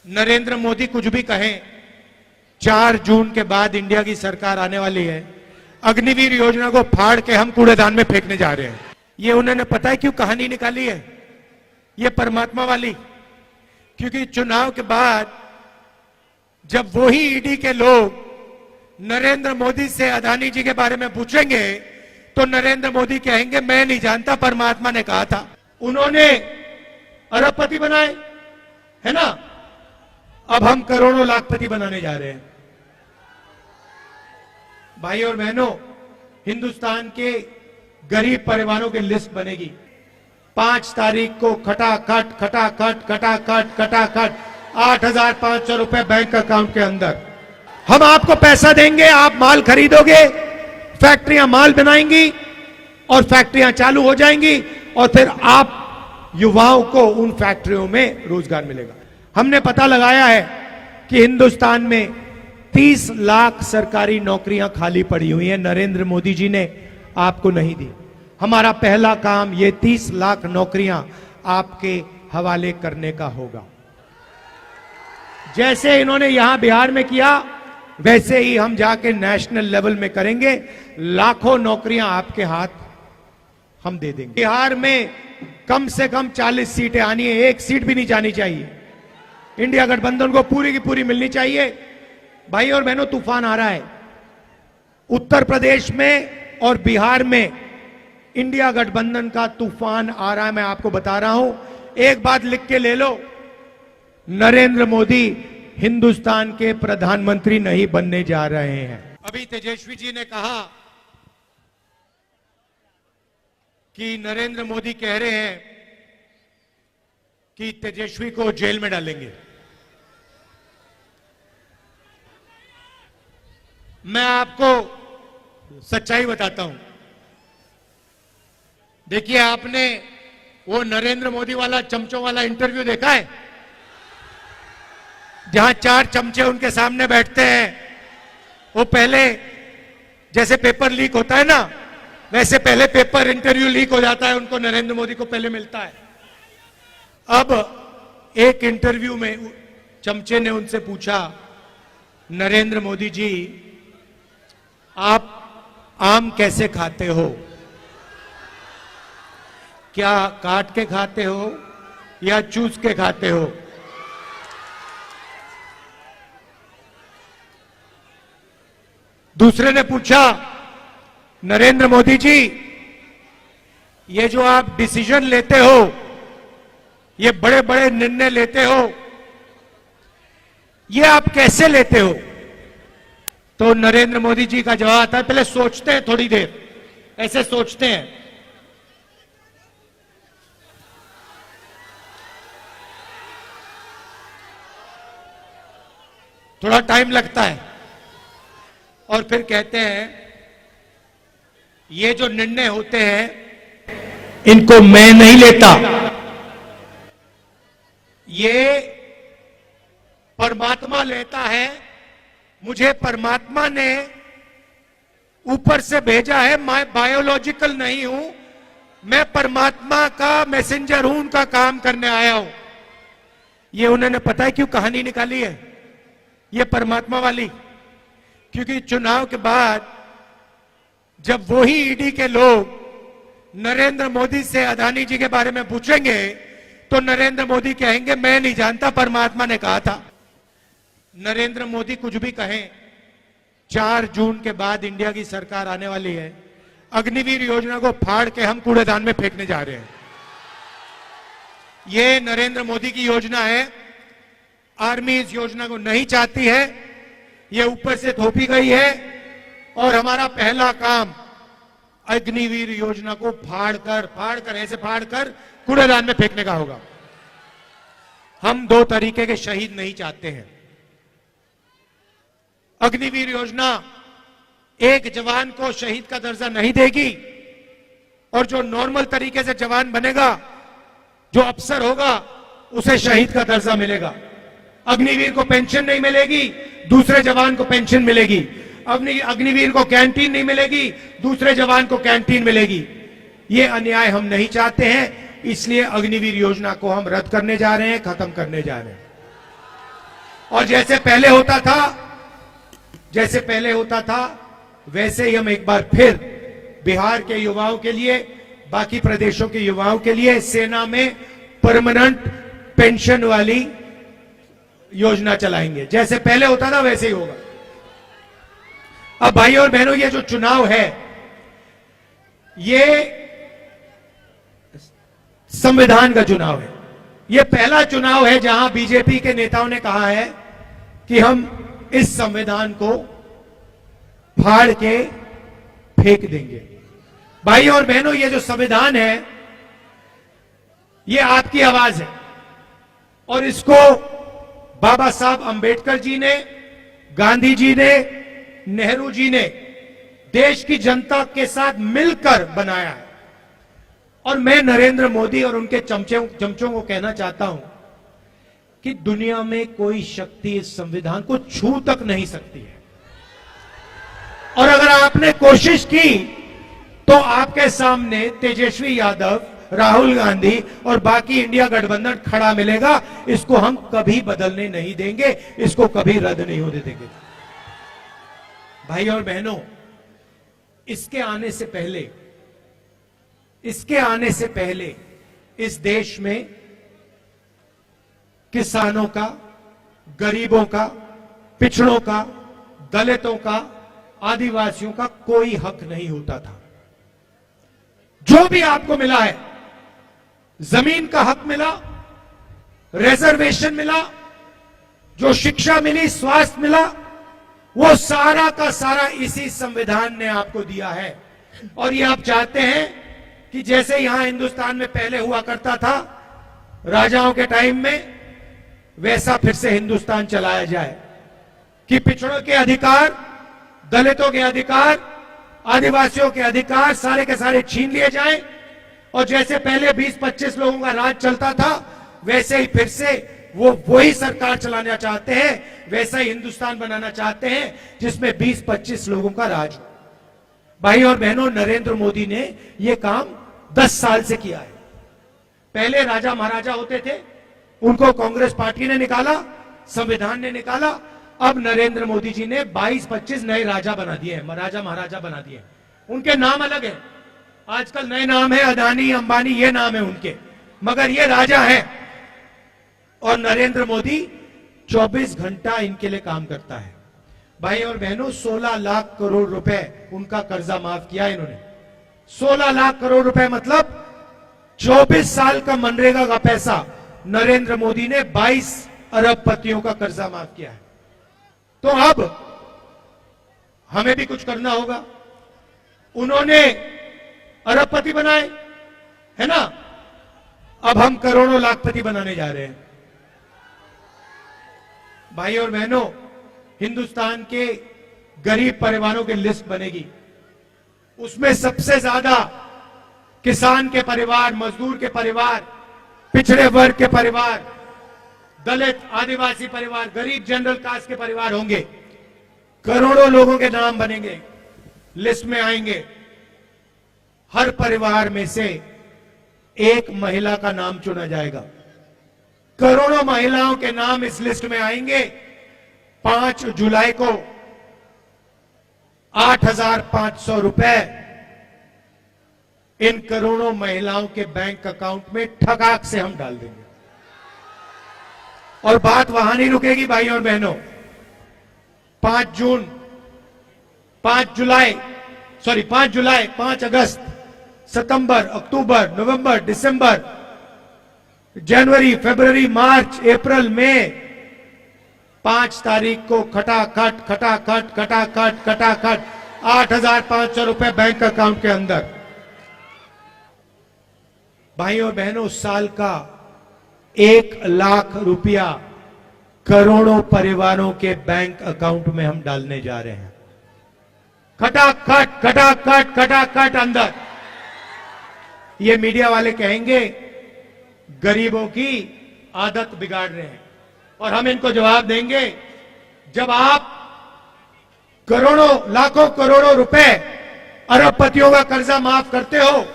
नरेंद्र मोदी कुछ भी कहें, 4 जून के बाद इंडिया की सरकार आने वाली है। अग्निवीर योजना को फाड़ के हम कूड़ेदान में फेंकने जा रहे हैं। ये उन्होंने पता है क्यों कहानी निकाली है? ये परमात्मा वाली। क्योंकि चुनाव के बाद जब वही ईडी के लोग नरेंद्र मोदी से अदानी जी के बारे में पूछेंगे तो नरेंद्र मोदी कहेंगे मैं नहीं जानता, परमात्मा ने कहा था। उन्होंने अरबपति बनाए, है ना? अब हम करोड़ों लाखपति बनाने जा रहे हैं। भाई और बहनों, हिंदुस्तान के गरीब परिवारों की लिस्ट बनेगी 5 तारीख को। खटाखट खटाखट खटाखट खटाखट 8,500 रुपए बैंक अकाउंट के अंदर। हम आपको पैसा देंगे, आप माल खरीदोगे, फैक्ट्रियां माल बनाएंगी और फैक्ट्रियां चालू हो जाएंगी और फिर आप युवाओं को उन फैक्ट्रियों में रोजगार मिलेगा। हमने पता लगाया है कि हिंदुस्तान में 30 लाख सरकारी नौकरियां खाली पड़ी हुई हैं। नरेंद्र मोदी जी ने आपको नहीं दी। हमारा पहला काम ये 30 लाख नौकरियां आपके हवाले करने का होगा। जैसे इन्होंने यहां बिहार में किया, वैसे ही हम जाके नेशनल लेवल में करेंगे। लाखों नौकरियां आपके हाथ हम दे देंगे। बिहार में कम से कम 40 सीटें आनी है, 1 सीट भी नहीं जानी चाहिए। इंडिया गठबंधन को पूरी की पूरी मिलनी चाहिए। भाई और बहनों, तूफान आ रहा है उत्तर प्रदेश में और बिहार में। इंडिया गठबंधन का तूफान आ रहा है, मैं आपको बता रहा हूं। एक बात लिख के ले लो, नरेंद्र मोदी हिंदुस्तान के प्रधानमंत्री नहीं बनने जा रहे हैं। अभी तेजस्वी जी ने कहा कि नरेंद्र मोदी कह रहे हैं कि तेजस्वी को जेल में डालेंगे। मैं आपको सच्चाई बताता हूं। देखिए, आपने वो नरेंद्र मोदी वाला चमचों वाला इंटरव्यू देखा है, जहां 4 चमचे उनके सामने बैठते हैं। वो पहले जैसे पेपर लीक होता है ना, वैसे पहले पेपर इंटरव्यू लीक हो जाता है, उनको नरेंद्र मोदी को पहले मिलता है। अब एक इंटरव्यू में चमचे ने उनसे पूछा, नरेंद्र मोदी जी, आप आम कैसे खाते हो? क्या काट के खाते हो या चूस के खाते हो? दूसरे ने पूछा, नरेंद्र मोदी जी, ये जो आप डिसीजन लेते हो, ये बड़े बड़े निर्णय लेते हो, ये आप कैसे लेते हो? तो नरेंद्र मोदी जी का जवाब आता है, पहले सोचते हैं थोड़ी देर, ऐसे सोचते हैं। थोड़ा टाइम लगता है और फिर कहते हैं, ये जो निर्णय होते हैं इनको मैं नहीं लेता, ये परमात्मा लेता है। मुझे परमात्मा ने ऊपर से भेजा है, मैं बायोलॉजिकल नहीं हूं, मैं परमात्मा का मैसेंजर हूं, उनका काम करने आया हूं। ये उन्होंने पता है क्यों कहानी निकाली है? ये परमात्मा वाली। क्योंकि चुनाव के बाद जब वही ईडी के लोग नरेंद्र मोदी से अदानी जी के बारे में पूछेंगे तो नरेंद्र मोदी कहेंगे मैं नहीं जानता, परमात्मा ने कहा था। नरेंद्र मोदी कुछ भी कहें, 4 जून के बाद इंडिया की सरकार आने वाली है। अग्निवीर योजना को फाड़ के हम कूड़ेदान में फेंकने जा रहे हैं। ये नरेंद्र मोदी की योजना है। आर्मी इस योजना को नहीं चाहती है, ये ऊपर से थोपी गई है और हमारा पहला काम अग्निवीर योजना को फाड़ कर कूड़ेदान में फेंकने का होगा। हम 2 तरीके के शहीद नहीं चाहते हैं। अग्निवीर योजना एक जवान को शहीद का दर्जा नहीं देगी और जो नॉर्मल तरीके से जवान बनेगा, जो अफसर होगा, उसे शहीद का दर्जा मिलेगा। अग्निवीर को पेंशन नहीं मिलेगी, दूसरे जवान को पेंशन मिलेगी। अग्निवीर को कैंटीन नहीं मिलेगी, दूसरे जवान को कैंटीन मिलेगी। ये अन्याय हम नहीं चाहते हैं, इसलिए अग्निवीर योजना को हम रद्द करने जा रहे हैं, खत्म करने जा रहे हैं। और जैसे पहले होता था वैसे ही हम एक बार फिर बिहार के युवाओं के लिए, बाकी प्रदेशों के युवाओं के लिए सेना में परमानेंट पेंशन वाली योजना चलाएंगे। जैसे पहले होता था वैसे ही होगा। अब भाइयों और बहनों, ये जो चुनाव है ये संविधान का चुनाव है। ये पहला चुनाव है जहां बीजेपी के नेताओं ने कहा है कि हम इस संविधान को फाड़ के फेंक देंगे। भाइयों और बहनों, ये जो संविधान है ये आपकी आवाज है और इसको बाबा साहब अंबेडकर जी ने, गांधी जी ने, नेहरू जी ने देश की जनता के साथ मिलकर बनाया है। और मैं नरेंद्र मोदी और उनके चमचों को कहना चाहता हूं कि दुनिया में कोई शक्ति इस संविधान को छू तक नहीं सकती है। और अगर आपने कोशिश की तो आपके सामने तेजस्वी यादव, राहुल गांधी और बाकी इंडिया गठबंधन खड़ा मिलेगा। इसको हम कभी बदलने नहीं देंगे, इसको कभी रद्द नहीं होने देंगे। भाई और बहनों, इसके आने से पहले इस देश में किसानों का, गरीबों का, पिछड़ों का, दलितों का, आदिवासियों का कोई हक नहीं होता था। जो भी आपको मिला है, जमीन का हक मिला, रिजर्वेशन मिला, जो शिक्षा मिली, स्वास्थ्य मिला, वो सारा का सारा इसी संविधान ने आपको दिया है। और ये आप चाहते हैं कि जैसे यहां हिंदुस्तान में पहले हुआ करता था राजाओं के टाइम में, वैसा फिर से हिंदुस्तान चलाया जाए कि पिछड़ों के अधिकार, दलितों के अधिकार, आदिवासियों के अधिकार सारे के सारे छीन लिए जाएं। और जैसे पहले 20-25 लोगों का राज चलता था वैसे ही फिर से वही सरकार चलाना चाहते हैं, वैसा ही हिंदुस्तान बनाना चाहते हैं जिसमें 20-25 लोगों का राज हो। भाई और बहनों, नरेंद्र मोदी ने यह काम 10 साल से किया है। पहले राजा महाराजा होते थे, उनको कांग्रेस पार्टी ने निकाला, संविधान ने निकाला। अब नरेंद्र मोदी जी ने 22-25 नए राजा बना दिए हैं, राजा महाराजा बना दिए हैं। उनके नाम अलग है, आजकल नए नाम है, अदानी, अंबानी, ये नाम है उनके, मगर ये राजा है। और नरेंद्र मोदी 24 घंटा इनके लिए काम करता है। भाई और बहनों, 16 लाख करोड़ रुपए उनका कर्जा माफ किया इन्होंने। 16 लाख करोड़ रुपए मतलब 24 साल का मनरेगा का पैसा नरेंद्र मोदी ने 22 अरबपतियों का कर्जा माफ किया है। तो अब हमें भी कुछ करना होगा। उन्होंने अरबपति बनाए, है ना, अब हम करोड़ों लाखपति बनाने जा रहे हैं। भाई और बहनों, हिंदुस्तान के गरीब परिवारों की लिस्ट बनेगी, उसमें सबसे ज्यादा किसान के परिवार, मजदूर के परिवार, पिछड़े वर्ग के परिवार, दलित, आदिवासी परिवार, गरीब जनरल कास्ट के परिवार होंगे। करोड़ों लोगों के नाम बनेंगे, लिस्ट में आएंगे। हर परिवार में से एक महिला का नाम चुना जाएगा। करोड़ों महिलाओं के नाम इस लिस्ट में आएंगे। 5 जुलाई को 8,500 रुपए इन करोड़ों महिलाओं के बैंक अकाउंट में ठगाक से हम डाल देंगे। और बात वहां नहीं रुकेगी भाई और बहनों। 5 जुलाई, 5 अगस्त, सितंबर, अक्टूबर, नवंबर, दिसंबर, जनवरी, फरवरी, मार्च, अप्रैल, मई, 5 तारीख को खटाखट 8,500 रुपए बैंक अकाउंट के अंदर। भाई और बहनों, साल का 1 लाख रुपया करोड़ों परिवारों के बैंक अकाउंट में हम डालने जा रहे हैं। खटाखट अंदर। ये मीडिया वाले कहेंगे गरीबों की आदत बिगाड़ रहे हैं, और हम इनको जवाब देंगे, जब आप करोड़ों, लाखों करोड़ों रुपए अरबपतियों का कर्जा माफ करते हो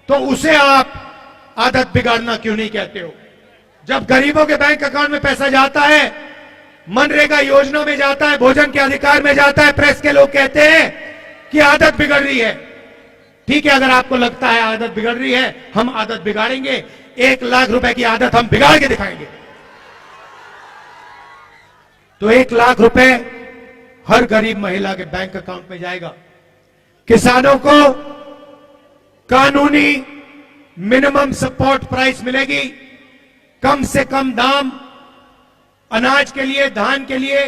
तो उसे आप आदत बिगाड़ना क्यों नहीं कहते हो? जब गरीबों के बैंक अकाउंट में पैसा जाता है मनरेगा योजना में जाता है, भोजन के अधिकार में जाता है, प्रेस के लोग कहते हैं कि आदत बिगड़ रही है। ठीक है, अगर आपको लगता है आदत बिगड़ रही है, हम आदत बिगाड़ेंगे। 1 लाख रुपए की आदत हम बिगाड़ के दिखाएंगे। तो 1 लाख रुपए हर गरीब महिला के बैंक अकाउंट में जाएगा। किसानों को कानूनी मिनिमम सपोर्ट प्राइस मिलेगी, कम से कम दाम अनाज के लिए, धान के लिए,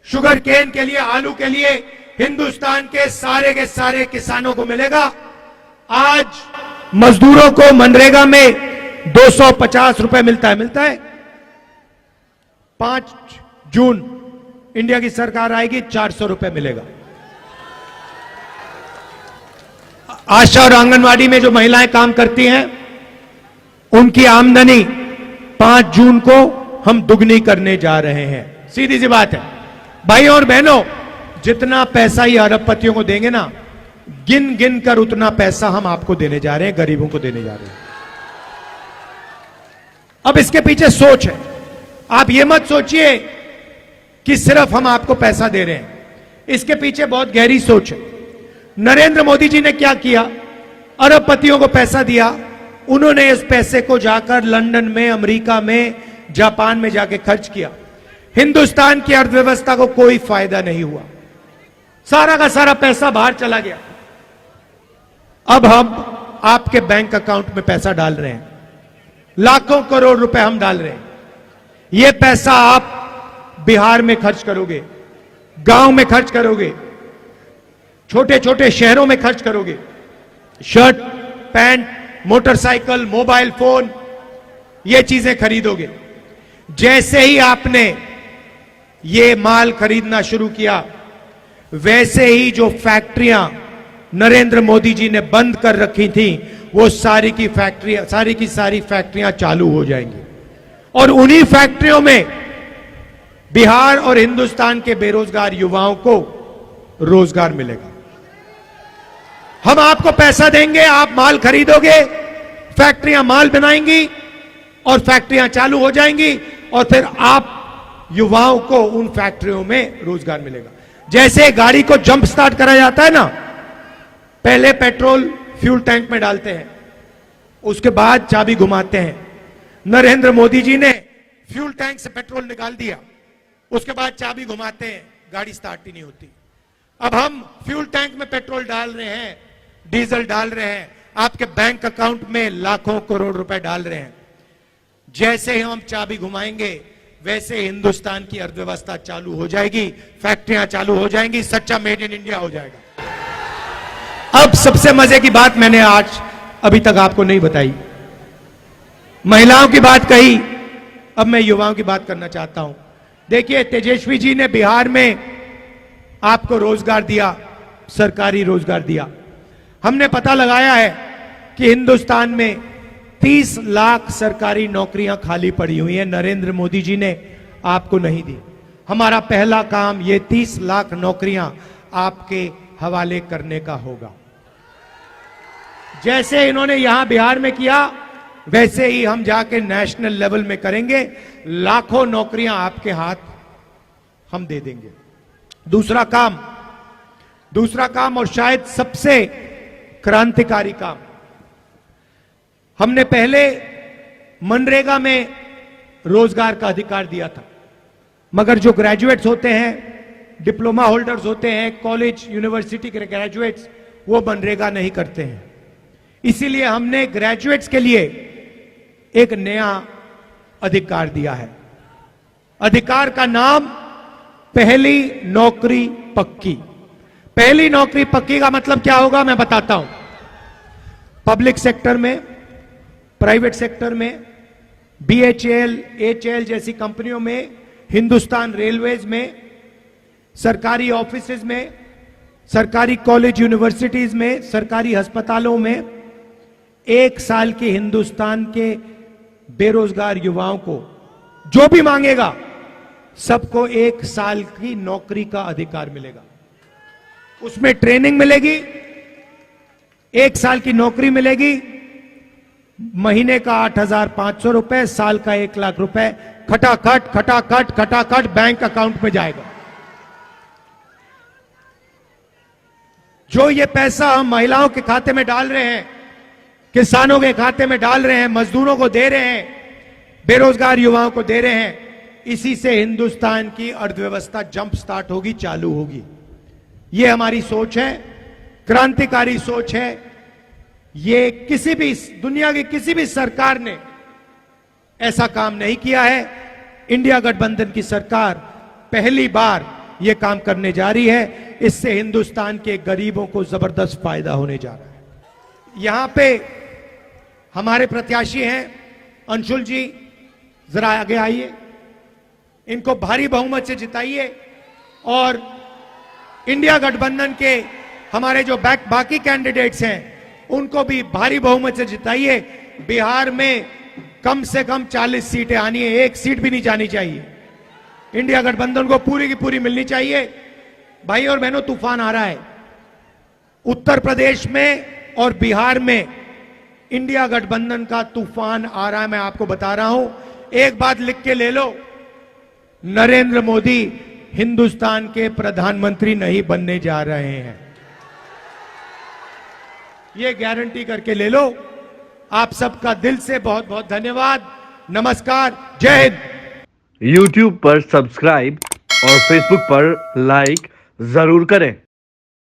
शुगर केन के लिए, आलू के लिए हिंदुस्तान के सारे किसानों को मिलेगा। आज मजदूरों को मनरेगा में 250 रुपए मिलता है। 5 जून इंडिया की सरकार आएगी, 400 रुपए मिलेगा। आशा और आंगनवाड़ी में जो महिलाएं काम करती हैं, उनकी आमदनी 5 जून को हम दुगनी करने जा रहे हैं। सीधी सी बात है भाइयों और बहनों, जितना पैसा ये अरबपतियों को देंगे ना, गिन गिन कर उतना पैसा हम आपको देने जा रहे हैं, गरीबों को देने जा रहे हैं। अब इसके पीछे सोच है। आप ये मत सोचिए कि सिर्फ हम आपको पैसा दे रहे हैं, इसके पीछे बहुत गहरी सोच है। नरेंद्र मोदी जी ने क्या किया? अरबपतियों को पैसा दिया, उन्होंने इस पैसे को जाकर लंदन में, अमेरिका में, जापान में जाके खर्च किया। हिंदुस्तान की अर्थव्यवस्था को कोई फायदा नहीं हुआ, सारा का सारा पैसा बाहर चला गया। अब हम आपके बैंक अकाउंट में पैसा डाल रहे हैं, लाखों करोड़ रुपए हम डाल रहे हैं। यह पैसा आप बिहार में खर्च करोगे, गांव में खर्च करोगे, छोटे छोटे शहरों में खर्च करोगे। Shirt, pant, motorcycle, mobile phone, ये चीजें खरीदोगे। जैसे ही आपने ये माल खरीदना शुरू किया, वैसे ही जो फैक्ट्रियां नरेंद्र मोदी जी ने बंद कर रखी थी, वो सारी की सारी फैक्ट्रियां चालू हो जाएंगी। और उन्हीं फैक्ट्रियों में बिहार और हिंदुस्तान के बेरोजगार युवाओं को रोजगार मिलेगा। हम आपको पैसा देंगे, आप माल खरीदोगे, फैक्ट्रियां माल बनाएंगी और फैक्ट्रियां चालू हो जाएंगी, और फिर आप युवाओं को उन फैक्ट्रियों में रोजगार मिलेगा। जैसे गाड़ी को जंप स्टार्ट करा जाता है ना, पहले पेट्रोल फ्यूल टैंक में डालते हैं, उसके बाद चाबी घुमाते हैं। नरेंद्र मोदी जी ने फ्यूल टैंक से पेट्रोल निकाल दिया, उसके बाद चाबी घुमाते हैं, गाड़ी स्टार्ट ही नहीं होती। अब हम फ्यूल टैंक में पेट्रोल डाल रहे हैं, डीजल डाल रहे हैं, आपके बैंक अकाउंट में लाखों करोड़ रुपए डाल रहे हैं। जैसे ही हम चाबी घुमाएंगे, वैसे हिंदुस्तान की अर्थव्यवस्था चालू हो जाएगी, फैक्ट्रियां चालू हो जाएंगी, सच्चा मेड इन इंडिया हो जाएगा। अब सबसे मजे की बात मैंने आज अभी तक आपको नहीं बताई। महिलाओं की बात कही, अब मैं युवाओं की बात करना चाहता हूं। देखिए, तेजस्वी जी ने बिहार में आपको रोजगार दिया, सरकारी रोजगार दिया। हमने पता लगाया है कि हिंदुस्तान में 30 लाख सरकारी नौकरियां खाली पड़ी हुई हैं, नरेंद्र मोदी जी ने आपको नहीं दी। हमारा पहला काम ये 30 लाख नौकरियां आपके हवाले करने का होगा। जैसे इन्होंने यहां बिहार में किया, वैसे ही हम जाके नेशनल लेवल में करेंगे। लाखों नौकरियां आपके हाथ हम दे देंगे। दूसरा काम और शायद सबसे क्रांतिकारी काम, हमने पहले मनरेगा में रोजगार का अधिकार दिया था, मगर जो ग्रेजुएट्स होते हैं, डिप्लोमा होल्डर्स होते हैं, कॉलेज यूनिवर्सिटी के ग्रेजुएट्स, वो मनरेगा नहीं करते हैं। इसीलिए हमने ग्रेजुएट्स के लिए एक नया अधिकार दिया है। अधिकार का नाम पहली नौकरी पक्की। पहली नौकरी पक्की का मतलब क्या होगा, मैं बताता हूं। पब्लिक सेक्टर में, प्राइवेट सेक्टर में, बीएचईएल, एचएएल जैसी कंपनियों में, हिंदुस्तान रेलवेज में, सरकारी ऑफिसेज में, सरकारी कॉलेज यूनिवर्सिटीज में, सरकारी अस्पतालों में 1 साल के हिंदुस्तान के बेरोजगार युवाओं को जो भी मांगेगा, सबको 1 साल की नौकरी का अधिकार मिलेगा। उसमें ट्रेनिंग मिलेगी, 1 साल की नौकरी मिलेगी, महीने का 8,500 रुपए, साल का 1 लाख रुपए खटाखट खटाखट खटाखट बैंक अकाउंट में जाएगा। जो ये पैसा हम महिलाओं के खाते में डाल रहे हैं, किसानों के खाते में डाल रहे हैं, मजदूरों को दे रहे हैं, बेरोजगार युवाओं को दे रहे हैं, इसी से हिंदुस्तान की अर्थव्यवस्था जंप स्टार्ट होगी, चालू होगी। ये हमारी सोच है, क्रांतिकारी सोच है। ये किसी भी दुनिया की किसी भी सरकार ने ऐसा काम नहीं किया है। इंडिया गठबंधन की सरकार पहली बार यह काम करने जा रही है। इससे हिंदुस्तान के गरीबों को जबरदस्त फायदा होने जा रहा है। यहां पे हमारे प्रत्याशी हैं अंशुल जी, जरा आगे आइए, इनको भारी बहुमत से जिताइए और इंडिया गठबंधन के हमारे जो बाकी कैंडिडेट्स हैं उनको भी भारी बहुमत से जिताइए। बिहार में कम से कम 40 सीटें आनी है, एक सीट भी नहीं जानी चाहिए। इंडिया गठबंधन को पूरी की पूरी मिलनी चाहिए। भाई और बहनों, तूफान आ रहा है उत्तर प्रदेश में और बिहार में। इंडिया गठबंधन का तूफान आ रहा है, मैं आपको बता रहा हूं। एक बात लिख के ले लो, नरेंद्र मोदी हिंदुस्तान के प्रधानमंत्री नहीं बनने जा रहे हैं, ये गारंटी करके ले लो। आप सबका दिल से बहुत बहुत धन्यवाद। नमस्कार, जय हिंद। YouTube पर सब्सक्राइब और Facebook पर लाइक जरूर करें।